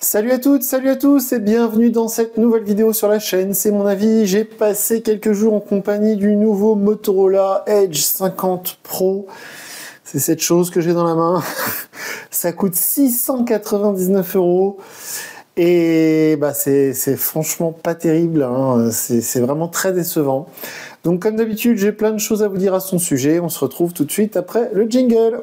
Salut à toutes, salut à tous et bienvenue dans cette nouvelle vidéo sur la chaîne. C'est mon avis, j'ai passé quelques jours en compagnie du nouveau Motorola Edge 50 Pro. C'est cette chose que j'ai dans la main. Ça coûte 699 € et bah c'est franchement pas terrible, hein. C'est vraiment très décevant. Donc comme d'habitude, j'ai plein de choses à vous dire à son sujet. On se retrouve tout de suite après le jingle.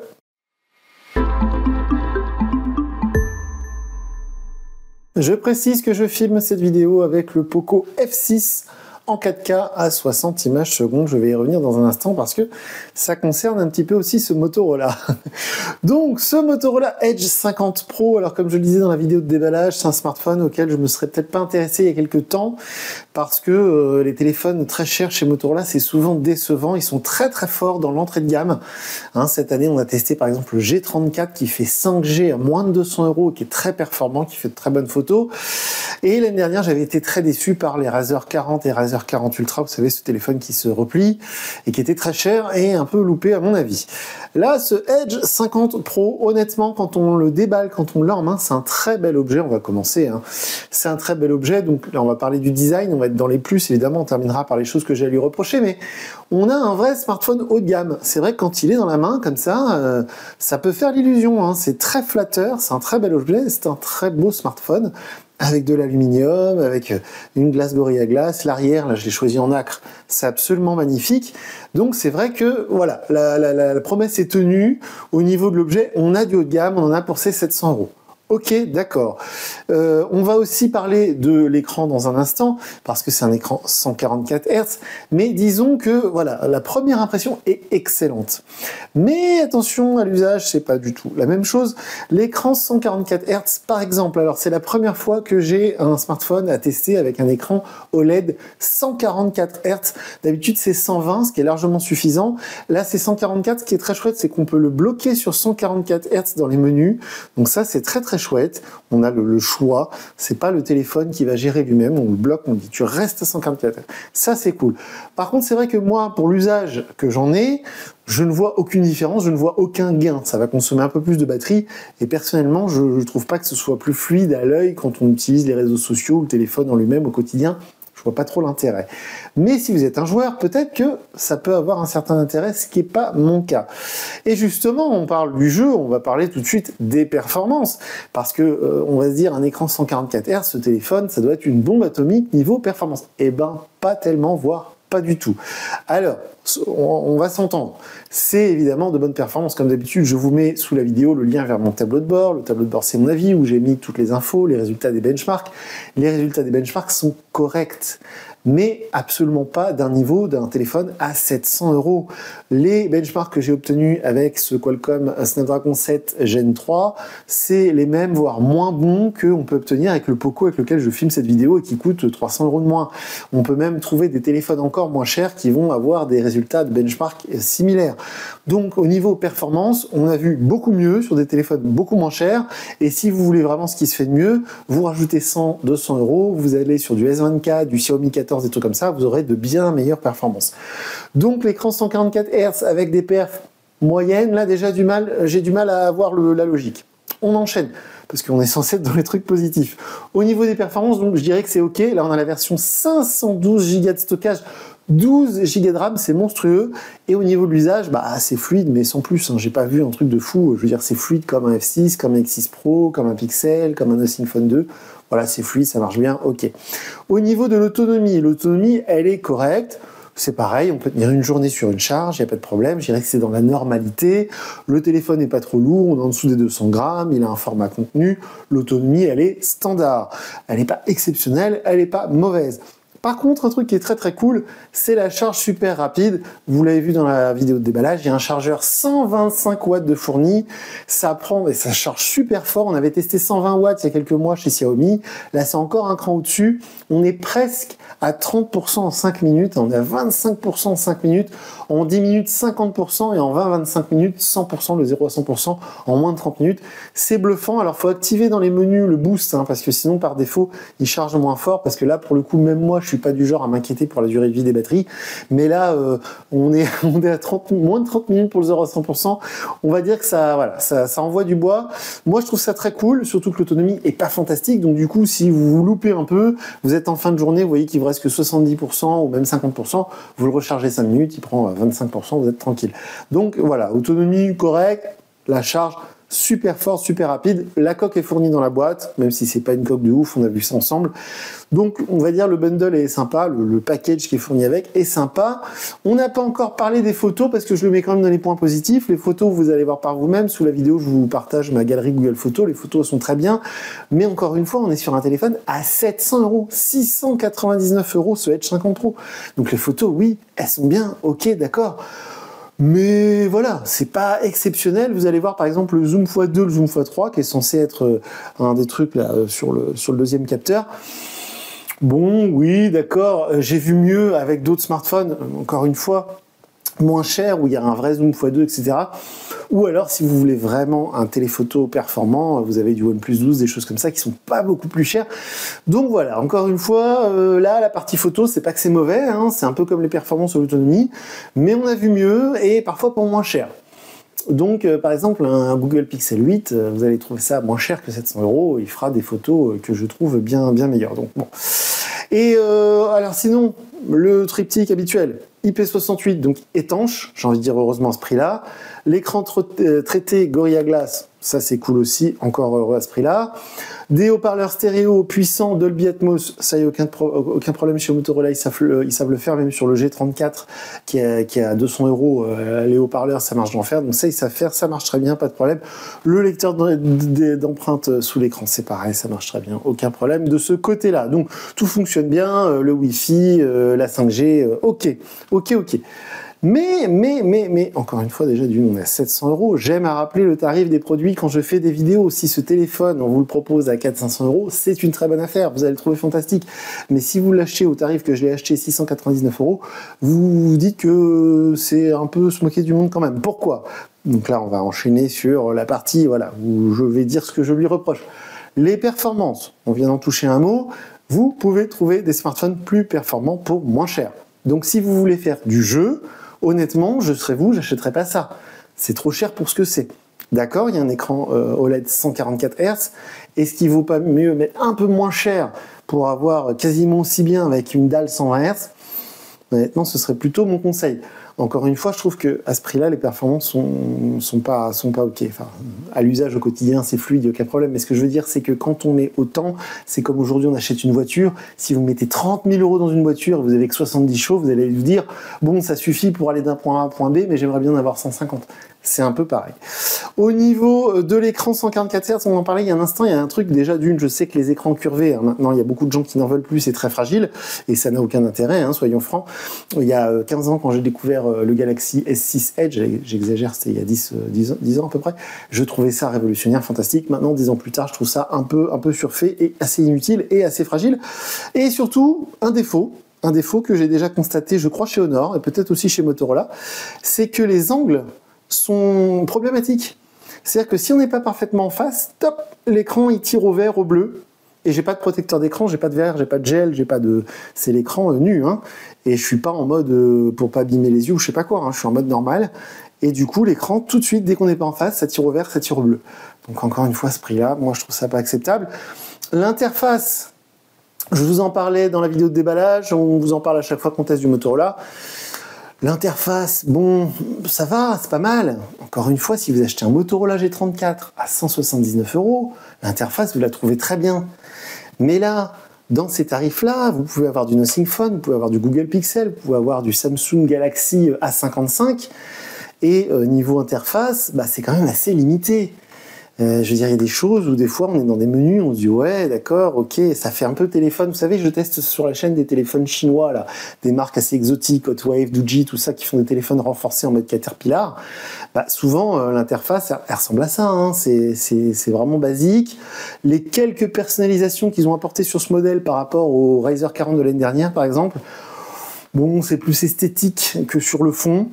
Je précise que je filme cette vidéo avec le Poco F6 en 4K à 60 images secondes. Je vais y revenir dans un instant parce que ça concerne un petit peu aussi ce Motorola. Donc, ce Motorola Edge 50 Pro, alors comme je le disais dans la vidéo de déballage, c'est un smartphone auquel je me serais peut-être pas intéressé il y a quelques temps parce que les téléphones très chers chez Motorola, c'est souvent décevant. Ils sont très très forts dans l'entrée de gamme. Hein, cette année, on a testé par exemple le G34 qui fait 5G à moins de 200 €, qui est très performant, qui fait de très bonnes photos. Et l'année dernière, j'avais été très déçu par les Razer 40 et Razer 40 Ultra, vous savez, ce téléphone qui se replie et qui était très cher et un peu loupé à mon avis. Là, ce Edge 50 Pro, honnêtement, quand on le déballe, quand on l'a en main, c'est un très bel objet. On va commencer, hein. C'est un très bel objet. Donc là, on va parler du design, on va être dans les plus, évidemment, on terminera par les choses que j'ai à lui reprocher, mais on a un vrai smartphone haut de gamme. C'est vrai que quand il est dans la main, comme ça, ça peut faire l'illusion, hein. C'est très flatteur, c'est un très bel objet, c'est un très beau smartphone. Avec de l'aluminium, avec une glace Gorilla Glass. L'arrière, là, je l'ai choisi en nacre. C'est absolument magnifique. Donc, c'est vrai que, voilà, la promesse est tenue. Au niveau de l'objet, on a du haut de gamme, on en a pour ses 700 €. Ok, d'accord. On va aussi parler de l'écran dans un instant, parce que c'est un écran 144 Hz, mais disons que voilà, la première impression est excellente. Mais attention à l'usage, c'est pas du tout la même chose. L'écran 144 Hz, par exemple, alors c'est la première fois que j'ai un smartphone à tester avec un écran OLED 144 Hz. D'habitude, c'est 120, ce qui est largement suffisant. Là, c'est 144. Ce qui est très chouette, c'est qu'on peut le bloquer sur 144 Hz dans les menus. Donc ça, c'est très très chouette. On a le choix. C'est pas le téléphone qui va gérer lui-même. On le bloque, on dit tu restes à 144 Hz. Ça, c'est cool. Par contre, c'est vrai que moi, pour l'usage que j'en ai, je ne vois aucune différence, je ne vois aucun gain. Ça va consommer un peu plus de batterie et personnellement, je ne trouve pas que ce soit plus fluide à l'œil quand on utilise les réseaux sociaux ou le téléphone en lui-même au quotidien. Je vois pas trop l'intérêt. Mais si vous êtes un joueur, peut-être que ça peut avoir un certain intérêt, ce qui n'est pas mon cas. Et justement, on parle du jeu, on va parler tout de suite des performances. Parce que, on va se dire, un écran 144 Hz, ce téléphone, ça doit être une bombe atomique niveau performance. Eh ben, pas tellement, voire pas du tout. Alors, on va s'entendre. C'est évidemment de bonnes performances. Comme d'habitude, je vous mets sous la vidéo le lien vers mon tableau de bord. Le tableau de bord, c'est mon avis, où j'ai mis toutes les infos, les résultats des benchmarks. Les résultats des benchmarks sont corrects, mais absolument pas d'un niveau d'un téléphone à 700 €. Les benchmarks que j'ai obtenus avec ce Qualcomm Snapdragon 7 Gen 3, c'est les mêmes, voire moins bons qu'on peut obtenir avec le Poco avec lequel je filme cette vidéo et qui coûte 300 € de moins. On peut même trouver des téléphones encore moins chers qui vont avoir des résultats de benchmark similaires. Donc au niveau performance, on a vu beaucoup mieux sur des téléphones beaucoup moins chers. Et si vous voulez vraiment ce qui se fait de mieux, vous rajoutez 100, 200 €, vous allez sur du S24, du Xiaomi 14, des trucs comme ça, vous aurez de bien meilleures performances. Donc l'écran 144 Hz avec des perfs moyennes, là déjà j'ai du mal à avoir la logique. On enchaîne, parce qu'on est censé être dans les trucs positifs. Au niveau des performances, donc je dirais que c'est ok. Là on a la version 512 Go de stockage, 12 Go de RAM, c'est monstrueux. Et au niveau de l'usage, bah c'est fluide, mais sans plus, hein. J'ai pas vu un truc de fou. Je veux dire, c'est fluide comme un F6, comme un X6 Pro, comme un Pixel, comme un Nothing Phone 2. Voilà, c'est fluide, ça marche bien, ok. Au niveau de l'autonomie, elle est correcte. C'est pareil, on peut tenir une journée sur une charge, il n'y a pas de problème. Je dirais que c'est dans la normalité. Le téléphone n'est pas trop lourd, on est en dessous des 200 grammes, il a un format contenu. L'autonomie, elle est standard. Elle n'est pas exceptionnelle, elle n'est pas mauvaise. Par contre, un truc qui est très très cool, c'est la charge super rapide. Vous l'avez vu dans la vidéo de déballage, il y a un chargeur 125 watts de fourni. Ça prend et ça charge super fort. On avait testé 120 watts il y a quelques mois chez Xiaomi. Là, c'est encore un cran au-dessus. On est presque à 30% en 5 minutes. On est à 25% en 5 minutes. En 10 minutes, 50% et en 20-25 minutes, 100%, le 0 à 100% en moins de 30 minutes. C'est bluffant. Alors, faut activer dans les menus le boost, hein, parce que sinon, par défaut, il charge moins fort. Parce que là, pour le coup, même moi, je suis suis pas du genre à m'inquiéter pour la durée de vie des batteries, mais là, on est à moins de 30 minutes pour le 0 à 100%. On va dire que ça, voilà, ça envoie du bois. Moi, je trouve ça très cool, surtout que l'autonomie est pas fantastique. Donc du coup, si vous vous loupez un peu, vous êtes en fin de journée, vous voyez qu'il vous reste que 70% ou même 50%, vous le rechargez 5 minutes, il prend 25%, vous êtes tranquille. Donc voilà, autonomie correcte, la charge super forte, super rapide. La coque est fournie dans la boîte, même si c'est pas une coque de ouf, on a vu ça ensemble. Donc on va dire le bundle est sympa, le package qui est fourni avec est sympa. On n'a pas encore parlé des photos parce que je le mets quand même dans les points positifs. Les photos, vous allez voir par vous-même. Sous la vidéo, je vous partage ma galerie Google Photos. Les photos sont très bien. Mais encore une fois, on est sur un téléphone à 700 €, 699 € ce Edge 50 Pro. Donc les photos, oui, elles sont bien, ok, d'accord. Mais voilà, c'est pas exceptionnel. Vous allez voir par exemple le zoom x2, le zoom x3, qui est censé être un des trucs là sur le deuxième capteur. Bon, oui, d'accord, j'ai vu mieux avec d'autres smartphones, encore une fois, moins cher, où il y a un vrai zoom x2, etc. Ou alors, si vous voulez vraiment un téléphoto performant, vous avez du OnePlus 12, des choses comme ça qui sont pas beaucoup plus chères. Donc voilà, encore une fois, là, la partie photo, c'est pas que c'est mauvais, hein, c'est un peu comme les performances ou l'autonomie, mais on a vu mieux et parfois pour moins cher. Donc, par exemple, un Google Pixel 8, vous allez trouver ça moins cher que 700 €. Il fera des photos que je trouve bien meilleures. Donc bon. Et alors sinon, le triptyque habituel, IP68, donc étanche, j'ai envie de dire heureusement à ce prix-là. L'écran traité Gorilla Glass, ça c'est cool aussi, encore heureux à ce prix-là. Des haut-parleurs stéréo puissants Dolby Atmos, ça y a aucun problème chez Motorola, ils savent le faire, même sur le G34 qui est à 200 €, les haut-parleurs ça marche d'enfer, donc ça ils savent faire, ça marche très bien, pas de problème. Le lecteur d'empreintes sous l'écran, c'est pareil, ça marche très bien, aucun problème de ce côté-là. Donc tout fonctionne bien, le Wi-Fi, la 5G, ok. Mais, encore une fois, déjà d'une, on est à 700 €. J'aime à rappeler le tarif des produits quand je fais des vidéos. Si ce téléphone, on vous le propose à 400-500 €, c'est une très bonne affaire. Vous allez le trouver fantastique. Mais si vous l'achetez au tarif que je l'ai acheté, 699 €, vous vous dites que c'est un peu se moquer du monde quand même. Pourquoi? Donc là, on va enchaîner sur la partie, voilà, où je vais dire ce que je lui reproche. Les performances, on vient d'en toucher un mot. Vous pouvez trouver des smartphones plus performants pour moins cher. Donc si vous voulez faire du jeu, honnêtement, je serais vous, j'achèterais pas ça. C'est trop cher pour ce que c'est. D'accord, il y a un écran OLED 144 Hz. Est-ce qu'il vaut pas mieux mettre un peu moins cher pour avoir quasiment aussi bien avec une dalle 120 Hz? Honnêtement, ce serait plutôt mon conseil. Encore une fois, je trouve que à ce prix-là, les performances sont pas ok. Enfin, à l'usage au quotidien, c'est fluide, il n'y a aucun problème. Mais ce que je veux dire, c'est que quand on met autant, c'est comme aujourd'hui, on achète une voiture. Si vous mettez 30 000 € dans une voiture et vous avez que 70 chevaux, vous allez vous dire, bon, ça suffit pour aller d'un point A à un point B, mais j'aimerais bien en avoir 150. C'est un peu pareil. Au niveau de l'écran 144 Hz, on en parlait il y a un instant, il y a un truc déjà d'une, je sais que les écrans curvés, hein, maintenant il y a beaucoup de gens qui n'en veulent plus, c'est très fragile, et ça n'a aucun intérêt, hein, soyons francs. Il y a 15 ans, quand j'ai découvert le Galaxy S6 Edge, j'exagère, c'était il y a 10 ans à peu près, je trouvais ça révolutionnaire, fantastique. Maintenant, 10 ans plus tard, je trouve ça un peu surfait et assez inutile et assez fragile. Et surtout, un défaut que j'ai déjà constaté, je crois, chez Honor, et peut-être aussi chez Motorola, c'est que les angles sont problématiques. C'est-à-dire que si on n'est pas parfaitement en face, top, l'écran il tire au vert, au bleu, et j'ai pas de protecteur d'écran, j'ai pas de verre, j'ai pas de gel, j'ai pas de... C'est l'écran nu, hein, et je suis pas en mode pour pas abîmer les yeux ou je sais pas quoi, hein, je suis en mode normal, et du coup l'écran, tout de suite, dès qu'on n'est pas en face, ça tire au vert, ça tire au bleu. Donc encore une fois, ce prix-là, moi je trouve ça pas acceptable. L'interface, je vous en parlais dans la vidéo de déballage, on vous en parle à chaque fois qu'on teste du Motorola. L'interface, bon, ça va, c'est pas mal. Encore une fois, si vous achetez un Motorola G34 à 179 €, l'interface, vous la trouvez très bien. Mais là, dans ces tarifs-là, vous pouvez avoir du Nothing Phone, vous pouvez avoir du Google Pixel, vous pouvez avoir du Samsung Galaxy A55. Et niveau interface, bah, c'est quand même assez limité. Je veux dire, il y a des choses où des fois on est dans des menus, on se dit ouais, d'accord, ok, ça fait un peu téléphone. Vous savez, je teste sur la chaîne des téléphones chinois, là, des marques assez exotiques, Hotwave, Doogee, tout ça, qui font des téléphones renforcés en mode Caterpillar. Bah, souvent, l'interface, elle ressemble à ça, hein. C'est vraiment basique. Les quelques personnalisations qu'ils ont apportées sur ce modèle par rapport au Razer 40 de l'année dernière, par exemple, Bon, c'est plus esthétique que sur le fond.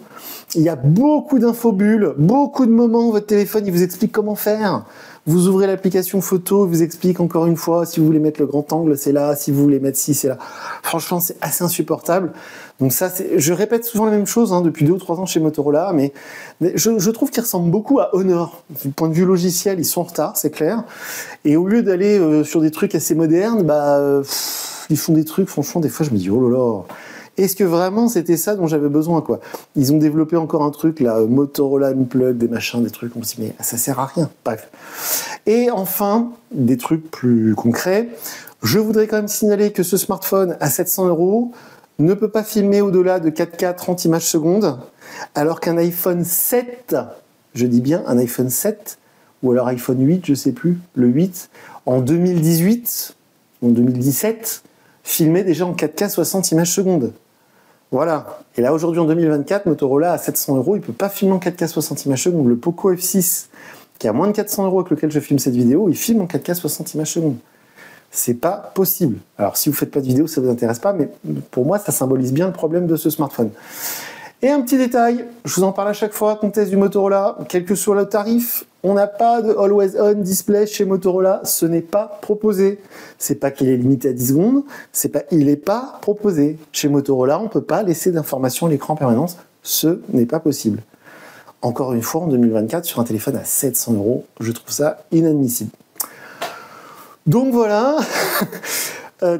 Il y a beaucoup d'infobulles, beaucoup de moments où votre téléphone il vous explique comment faire. Vous ouvrez l'application photo, il vous explique encore une fois, si vous voulez mettre le grand angle, c'est là, si vous voulez mettre ci, c'est là. Franchement, c'est assez insupportable. Donc ça, je répète souvent la même chose depuis 2 ou 3 ans chez Motorola, mais je trouve qu'ils ressemblent beaucoup à Honor. Du point de vue logiciel, ils sont en retard, c'est clair. Et au lieu d'aller sur des trucs assez modernes, ils font des trucs, franchement, des fois, je me dis, oh là là, est-ce que vraiment c'était ça dont j'avais besoin, quoi? Ils ont développé encore un truc, là, Motorola Unplug, des machins, des trucs, on se dit, mais ça sert à rien. Bref. Et enfin, des trucs plus concrets. Je voudrais quand même signaler que ce smartphone à 700 € ne peut pas filmer au-delà de 4K 30 images secondes, alors qu'un iPhone 7, je dis bien un iPhone 7, ou alors iPhone 8, je sais plus, le 8, en 2018, en 2017, filmait déjà en 4K 60 images secondes. Voilà. Et là, aujourd'hui, en 2024, Motorola, à 700 €, il ne peut pas filmer en 4K 60 images secondes. Le Poco F6, qui a moins de 400 € avec lequel je filme cette vidéo, il filme en 4K 60 images secondes. C'est pas possible. Alors, si vous faites pas de vidéo, ça vous intéresse pas, mais pour moi, ça symbolise bien le problème de ce smartphone. Et un petit détail, je vous en parle à chaque fois, contexte du Motorola, quel que soit le tarif, on n'a pas de Always On display chez Motorola, ce n'est pas proposé. C'est pas qu'il est limité à 10 secondes, il n'est pas proposé. Chez Motorola, on ne peut pas laisser d'informations à l'écran en permanence, ce n'est pas possible. Encore une fois, en 2024, sur un téléphone à 700 €, je trouve ça inadmissible. Donc voilà,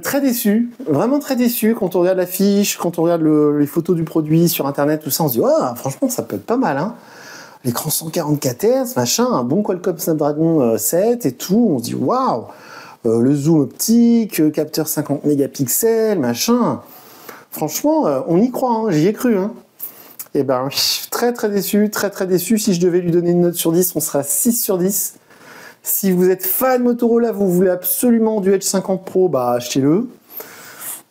très déçu, vraiment très déçu quand on regarde la fiche, quand on regarde les photos du produit sur internet, tout ça, on se dit, oh, franchement, ça peut être pas mal, hein. L'écran 144 Hz, machin, un bon Qualcomm Snapdragon 7 et tout, on se dit, waouh, le zoom optique, capteur 50 mégapixels, machin. Franchement, on y croit, hein, j'y ai cru, hein. Et ben, très très déçu, très très déçu. Si je devais lui donner une note sur 10, on serait à 6 sur 10. Si vous êtes fan Motorola, vous voulez absolument du Edge 50 Pro, achetez-le.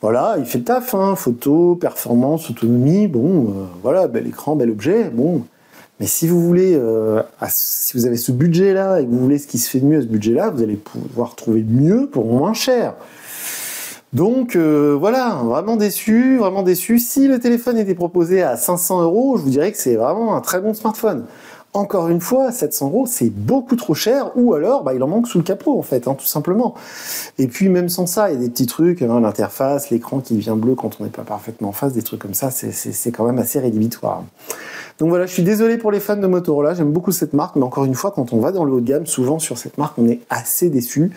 Voilà, il fait le taf, hein, photo, performance, autonomie, bon, voilà, bel écran, bel objet, bon. Mais si vous voulez, si vous avez ce budget-là et que vous voulez ce qui se fait de mieux à ce budget-là, vous allez pouvoir trouver mieux pour moins cher. Donc voilà, vraiment déçu, vraiment déçu. Si le téléphone était proposé à 500 €, je vous dirais que c'est vraiment un très bon smartphone. Encore une fois, 700 €, c'est beaucoup trop cher, ou alors il en manque sous le capot, en fait, hein, tout simplement. Et puis même sans ça, il y a des petits trucs, hein, l'interface, l'écran qui devient bleu quand on n'est pas parfaitement en face, des trucs comme ça, c'est quand même assez rédhibitoire. Donc voilà, je suis désolé pour les fans de Motorola, j'aime beaucoup cette marque, mais encore une fois, quand on va dans le haut de gamme, souvent sur cette marque, on est assez déçu.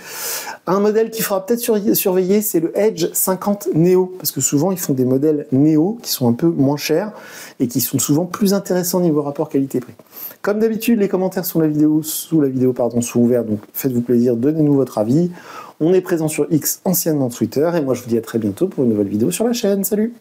Un modèle qu'il faudra peut-être surveiller, c'est le Edge 50 Neo, parce que souvent, ils font des modèles Neo qui sont un peu moins chers et qui sont souvent plus intéressants niveau rapport qualité-prix. Comme d'habitude, les commentaires sous la vidéo sont ouverts, donc faites-vous plaisir, donnez-nous votre avis. On est présent sur X, anciennement Twitter, et moi je vous dis à très bientôt pour une nouvelle vidéo sur la chaîne. Salut!